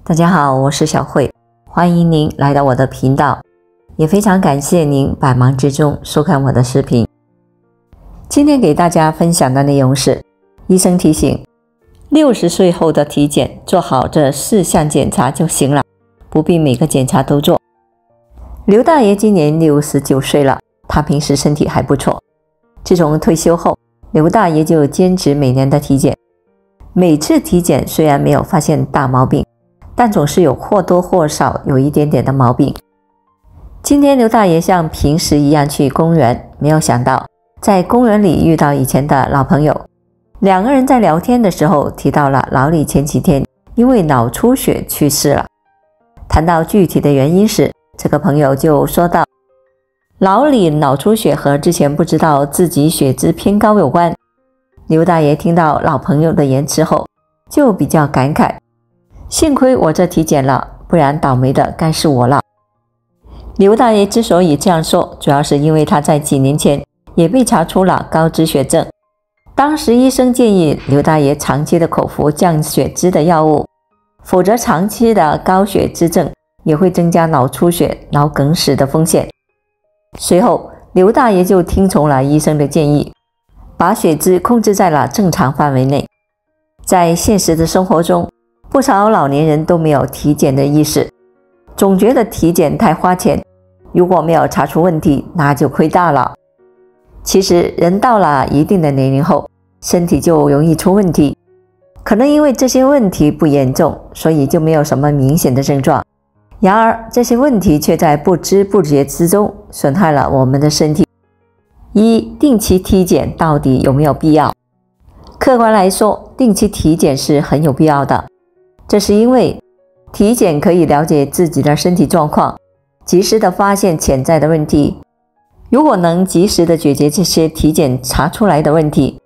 大家好，我是小慧，欢迎您来到我的频道，也非常感谢您百忙之中收看我的视频。今天给大家分享的内容是，医生提醒，60岁后的体检做好这4项检查就行了，不必每个检查都做。刘大爷今年69岁了，他平时身体还不错。自从退休后，刘大爷就坚持每年的体检。每次体检虽然没有发现大毛病，但总是有或多或少有一点点的毛病。今天刘大爷像平时一样去公园，没有想到在公园里遇到以前的老朋友。2个人在聊天的时候提到了老李前几天因为脑出血去世了。谈到具体的原因时，这个朋友就说道，老李脑出血和之前不知道自己血脂偏高有关。刘大爷听到老朋友的言辞后就比较感慨，幸亏我这体检了，不然倒霉的该是我了。刘大爷之所以这样说，主要是因为他在几年前也被查出了高脂血症。当时医生建议刘大爷长期的口服降血脂的药物，否则长期的高血脂症也会增加脑出血、脑梗死的风险。随后刘大爷就听从了医生的建议，把血脂控制在了正常范围内。在现实的生活中，不少老年人都没有体检的意识，总觉得体检太花钱，如果没有查出问题，那就亏大了。其实人到了一定的年龄后，身体就容易出问题，可能因为这些问题不严重，所以就没有什么明显的症状。然而这些问题却在不知不觉之中损害了我们的身体。定期体检到底有没有必要？客观来说，定期体检是很有必要的。这是因为体检可以了解自己的身体状况，及时的发现潜在的问题。如果能及时的解决这些体检查出来的问题，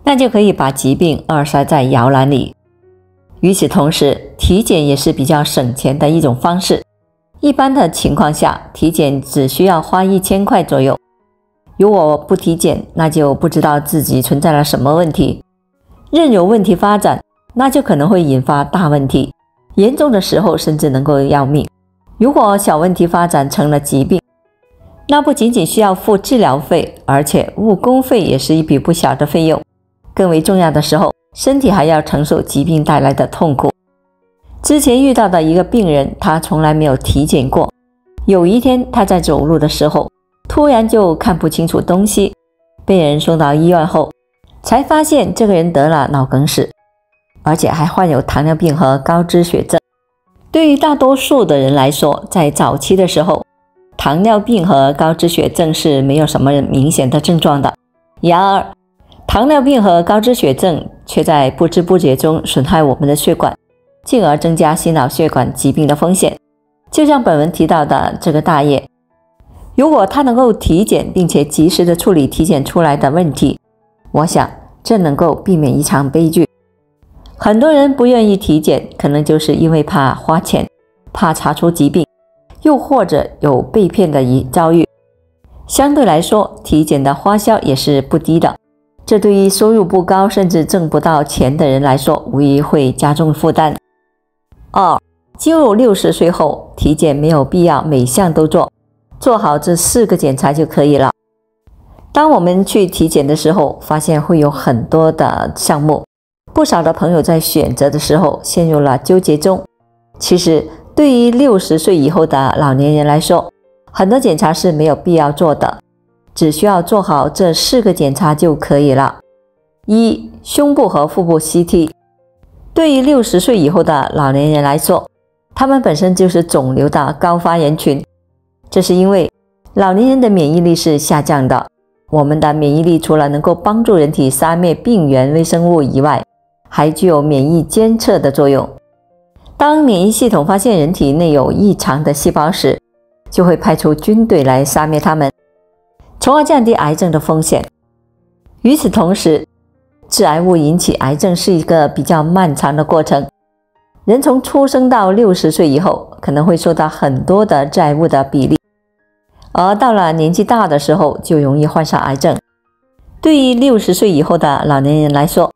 那就可以把疾病扼杀在摇篮里。与此同时，体检也是比较省钱的一种方式。一般的情况下，体检只需要花1000块左右。如果不体检，那就不知道自己存在了什么问题，任由问题发展，那就可能会引发大问题，严重的时候甚至能够要命。如果小问题发展成了疾病，那不仅仅需要付治疗费，而且误工费也是一笔不小的费用。更为重要的时候，身体还要承受疾病带来的痛苦。之前遇到的一个病人，他从来没有体检过。有一天他在走路的时候，突然就看不清楚东西，被人送到医院后，才发现这个人得了脑梗死，而且还患有糖尿病和高脂血症。对于大多数的人来说，在早期的时候，糖尿病和高脂血症是没有什么明显的症状的。然而糖尿病和高脂血症却在不知不觉中损害我们的血管，进而增加心脑血管疾病的风险。就像本文提到的这个大爷，如果他能够体检，并且及时的处理体检出来的问题，我想这能够避免一场悲剧。很多人不愿意体检，可能就是因为怕花钱，怕查出疾病，又或者有被骗的遭遇。相对来说，体检的花销也是不低的，这对于收入不高甚至挣不到钱的人来说，无疑会加重负担。进入60岁后，体检没有必要每项都做，做好这4个检查就可以了。当我们去体检的时候，发现会有很多的项目，不少的朋友在选择的时候陷入了纠结中。其实对于60岁以后的老年人来说，很多检查是没有必要做的，只需要做好这4个检查就可以了。胸部和腹部 CT。 对于60岁以后的老年人来说，他们本身就是肿瘤的高发人群，这是因为老年人的免疫力是下降的。我们的免疫力除了能够帮助人体杀灭病原微生物以外，还具有免疫监测的作用。当免疫系统发现人体内有异常的细胞时，就会派出军队来杀灭它们，从而降低癌症的风险。与此同时，致癌物引起癌症是一个比较漫长的过程。人从出生到60岁以后，可能会受到很多的致癌物的比例，而到了年纪大的时候，就容易患上癌症。对于60岁以后的老年人来说，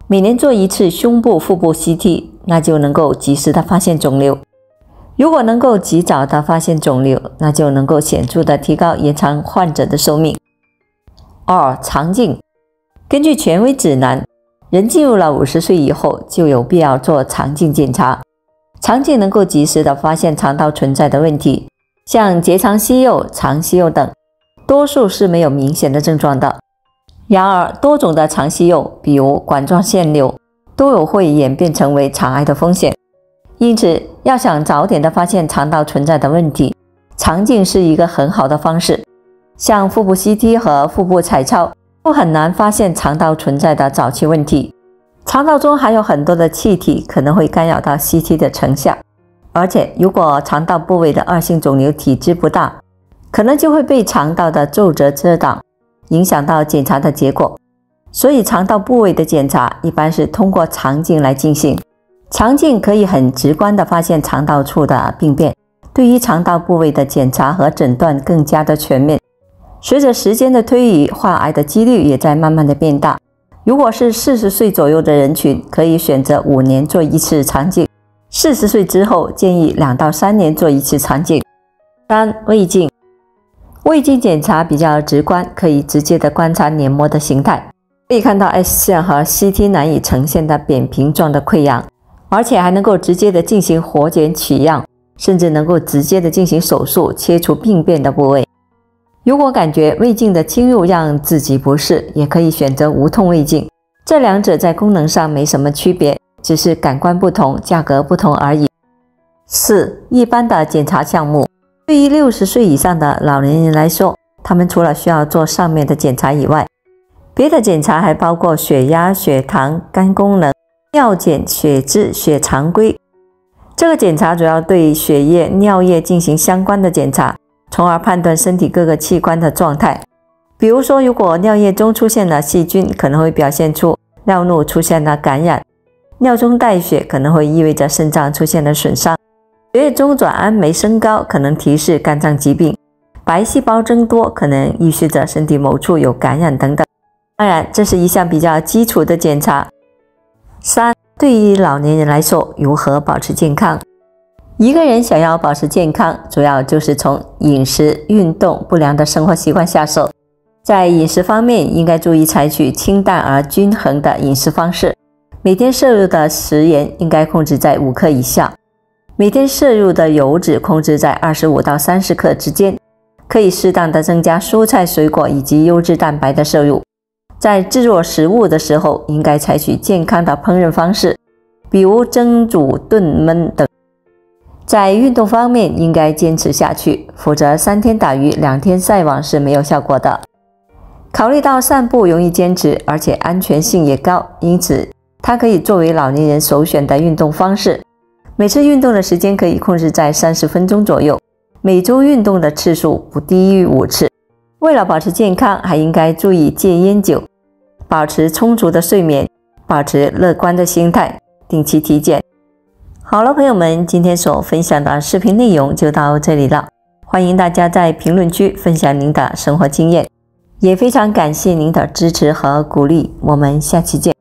每年做一次胸部、腹部 CT，那就能够及时的发现肿瘤。如果能够及早的发现肿瘤，那就能够显著的提高延长患者的寿命。2. 肠镜。根据权威指南，人进入了50岁以后就有必要做肠镜检查。肠镜能够及时的发现肠道存在的问题，像结肠息肉、肠息肉等，多数是没有明显的症状的。然而，多种的肠息肉，比如管状腺瘤，都有会演变成为肠癌的风险。因此，要想早点的发现肠道存在的问题，肠镜是一个很好的方式。像腹部 CT 和腹部彩超都很难发现肠道存在的早期问题。肠道中还有很多的气体可能会干扰到 CT 的成像，而且如果肠道部位的恶性肿瘤体积不大，可能就会被肠道的皱褶遮挡，影响到检查的结果。所以肠道部位的检查一般是通过肠镜来进行。肠镜可以很直观地发现肠道处的病变，对于肠道部位的检查和诊断更加的全面。随着时间的推移，患癌的几率也在慢慢的变大。如果是40岁左右的人群，可以选择5年做一次肠镜；40岁之后，建议2到3年做一次肠镜。3. 胃镜。胃镜检查比较直观，可以直接的观察黏膜的形态，可以看到 X 线和 CT 难以呈现的扁平状的溃疡，而且还能够直接的进行活检取样，甚至能够直接的进行手术切除病变的部位。如果感觉胃镜的侵入让自己不适，也可以选择无痛胃镜，这两者在功能上没什么区别，只是感官不同，价格不同而已。4. 一般的检查项目。对于60岁以上的老年人来说，他们除了需要做上面的检查以外，别的检查还包括血压、血糖、肝功能、尿检、血脂、血常规。这个检查主要对血液、尿液进行相关的检查，从而判断身体各个器官的状态。比如说，如果尿液中出现了细菌，可能会表现出尿路出现了感染；尿中带血可能会意味着肾脏出现了损伤；血液中转氨酶升高可能提示肝脏疾病；白细胞增多可能预示着身体某处有感染等等。当然，这是一项比较基础的检查。3. 对于老年人来说，如何保持健康？一个人想要保持健康，主要就是从饮食、运动、不良的生活习惯下手。在饮食方面，应该注意采取清淡而均衡的饮食方式，每天摄入的食盐应该控制在5克以下，每天摄入的油脂控制在25到30克之间，可以适当的增加蔬菜水果以及优质蛋白的摄入。在制作食物的时候，应该采取健康的烹饪方式，比如蒸、煮、炖、焖等。在运动方面，应该坚持下去，否则3天打鱼2天晒网是没有效果的。考虑到散步容易坚持，而且安全性也高，因此它可以作为老年人首选的运动方式。每次运动的时间可以控制在30分钟左右，每周运动的次数不低于5次。为了保持健康，还应该注意戒烟酒，保持充足的睡眠，保持乐观的心态，定期体检。好了，朋友们，今天所分享的视频内容就到这里了，欢迎大家在评论区分享您的生活经验，也非常感谢您的支持和鼓励，我们下期见。